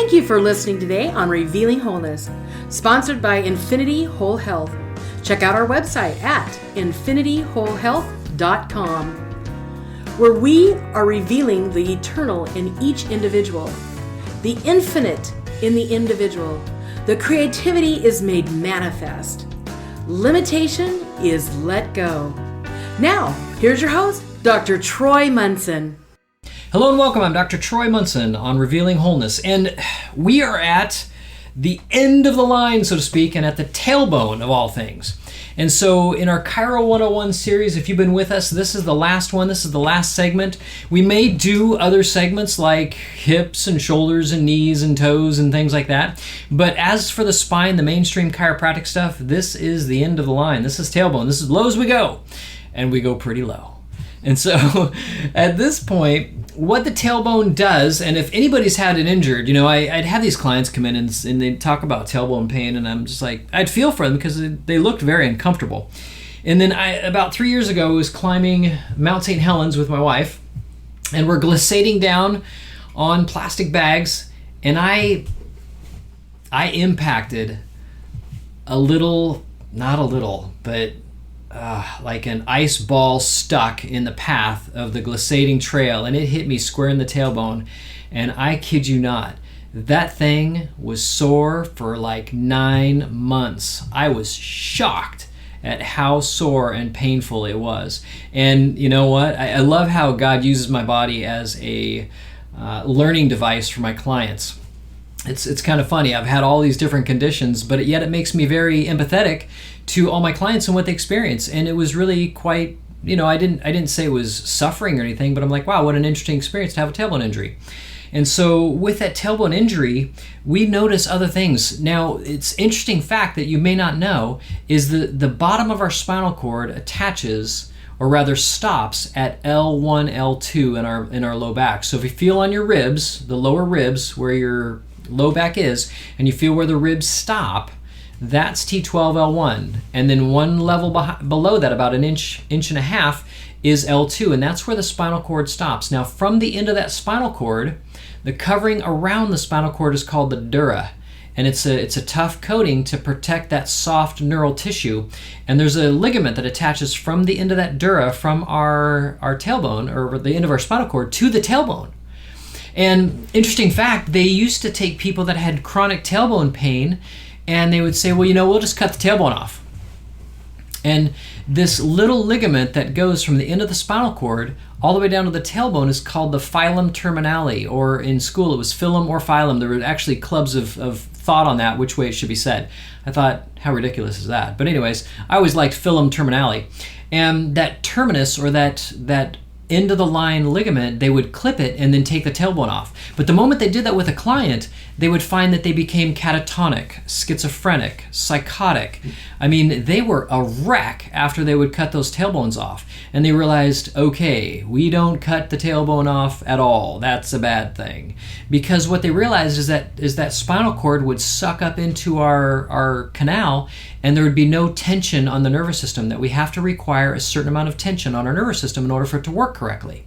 Thank you for listening today on Revealing Wholeness, sponsored by Infinity Whole Health. Check out our website at infinityWholeHealth.com, where we are revealing the eternal in each individual, the infinite in the individual. The creativity is made manifest. Limitation is let go. Now, here's your host, Dr. Troy Munson. Hello and welcome. I'm Dr. Troy Munson on Revealing Wholeness, and we are at the end of the line, so to speak, and at the tailbone of all things. And so in our Chiro 101 series, if you've been with us, this is the last one. This is the last segment. We may do other segments like hips and shoulders and knees and toes and things like that. But as for the spine, the mainstream chiropractic stuff, this is the end of the line. This is tailbone. This is low as we go. And we go pretty low. And so at this point, what the tailbone does, and if anybody's had it injured, I'd have these clients come in and they'd talk about tailbone pain, and I'm just like, I'd feel for them because they looked very uncomfortable. And then about 3 years ago, I was climbing Mount St. Helens with my wife, and we're glissading down on plastic bags, and I impacted a little, not a little, but like an ice ball stuck in the path of the glissading trail, and it hit me square in the tailbone. And I kid you not, that thing was sore for like 9 months. I was shocked at how sore and painful it was. And you know what? I love how God uses my body as a learning device for my clients. It's kind of funny. I've had all these different conditions, but yet it makes me very empathetic to all my clients and what they experience. And it was really quite, I didn't say it was suffering or anything, but I'm like, wow, what an interesting experience to have a tailbone injury. And so with that tailbone injury, we notice other things. Now, it's interesting fact that you may not know is the bottom of our spinal cord attaches, or rather stops, at L1, L2 in our low back. So if you feel on your ribs, the lower ribs where your low back is, and you feel where the ribs stop, that's T12L1. And then one level below that, about an inch and a half, is L2, and that's where the spinal cord stops. Now, from the end of that spinal cord, the covering around the spinal cord is called the dura, and it's a tough coating to protect that soft neural tissue. And there's a ligament that attaches from the end of that dura, from our tailbone, or the end of our spinal cord, to the tailbone. And interesting fact, they used to take people that had chronic tailbone pain, and they would say, well, we'll just cut the tailbone off. And this little ligament that goes from the end of the spinal cord all the way down to the tailbone is called the filum terminale, or in school it was phylum or phylum. There were actually clubs of thought on that, which way it should be said. I thought, how ridiculous is that? But anyways, I always liked phylum terminale. And that terminus, or that end of the line ligament, they would clip it and then take the tailbone off. But the moment they did that with a client, they would find that they became catatonic, schizophrenic, psychotic. I mean, they were a wreck after they would cut those tailbones off. And they realized, okay, we don't cut the tailbone off at all. That's a bad thing. Because what they realized is that spinal cord would suck up into our canal, and there would be no tension on the nervous system, that we have to require a certain amount of tension on our nervous system in order for it to work correctly.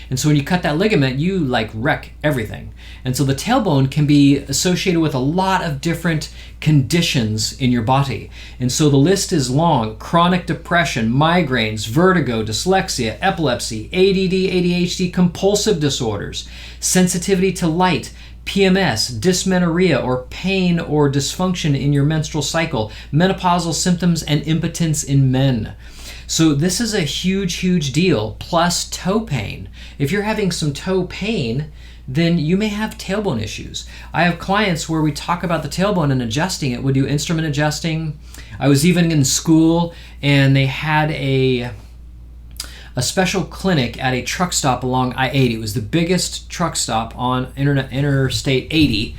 And so when you cut that ligament, you wreck everything. And so the tailbone can be associated with a lot of different conditions in your body. And so the list is long: chronic depression, migraines, vertigo, dyslexia, epilepsy, ADD, ADHD, compulsive disorders, sensitivity to light, PMS, dysmenorrhea, or pain or dysfunction in your menstrual cycle, menopausal symptoms, and impotence in men. So this is a huge, huge deal, plus toe pain. If you're having some toe pain, then you may have tailbone issues. I have clients where we talk about the tailbone and adjusting it. We do instrument adjusting. I was even in school, and they had a special clinic at a truck stop along I-80. It was the biggest truck stop on Interstate 80.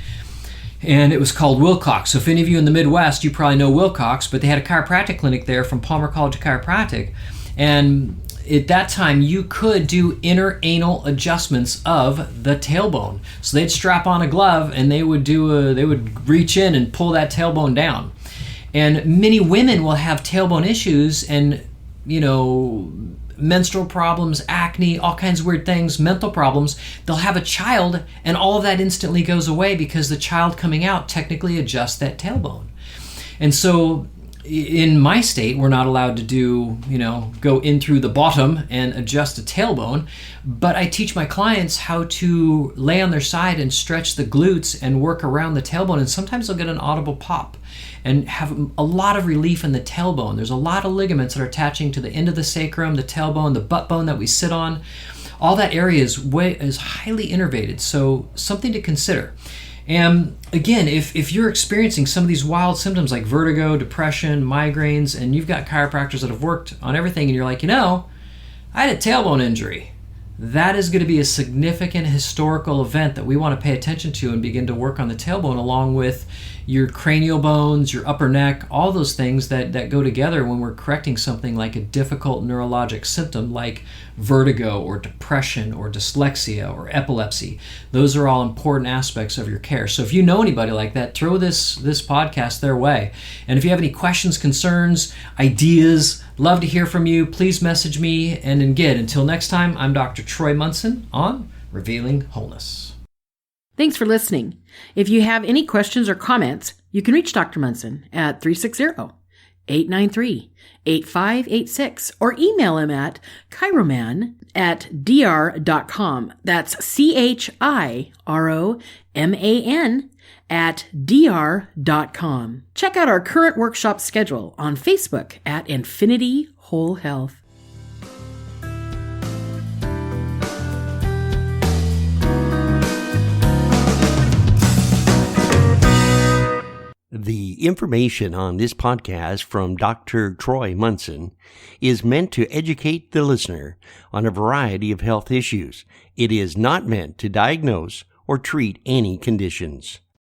And it was called Wilcox. So if any of you in the Midwest, you probably know Wilcox, but they had a chiropractic clinic there from Palmer College of Chiropractic. And at that time, you could do inner anal adjustments of the tailbone. So they'd strap on a glove, and they would reach in and pull that tailbone down. And many women will have tailbone issues, and menstrual problems, acne, all kinds of weird things, mental problems, they'll have a child and all of that instantly goes away because the child coming out technically adjusts that tailbone. And so in my state, we're not allowed to go in through the bottom and adjust a tailbone, but I teach my clients how to lay on their side and stretch the glutes and work around the tailbone, and sometimes they'll get an audible pop and have a lot of relief in the tailbone. There's a lot of ligaments that are attaching to the end of the sacrum, the tailbone, the butt bone that we sit on. All that area is highly innervated, so something to consider. And again, if you're experiencing some of these wild symptoms like vertigo, depression, migraines, and you've got chiropractors that have worked on everything and you're like, I had a tailbone injury, that is going to be a significant historical event that we want to pay attention to and begin to work on the tailbone along with your cranial bones, your upper neck, all those things that go together when we're correcting something like a difficult neurologic symptom like vertigo or depression or dyslexia or epilepsy. Those are all important aspects of your care. So if you know anybody like that, throw this podcast their way. And if you have any questions, concerns, ideas, love to hear from you. Please message me. And again, until next time, I'm Dr. Troy Munson on Revealing Wholeness. Thanks for listening. If you have any questions or comments, you can reach Dr. Munson at 360-893-8586 or email him at chiroman@dr.com. That's chiroman@dr.com. Check out our current workshop schedule on Facebook at Infinity Whole Health. The information on this podcast from Dr. Troy Munson is meant to educate the listener on a variety of health issues. It is not meant to diagnose or treat any conditions.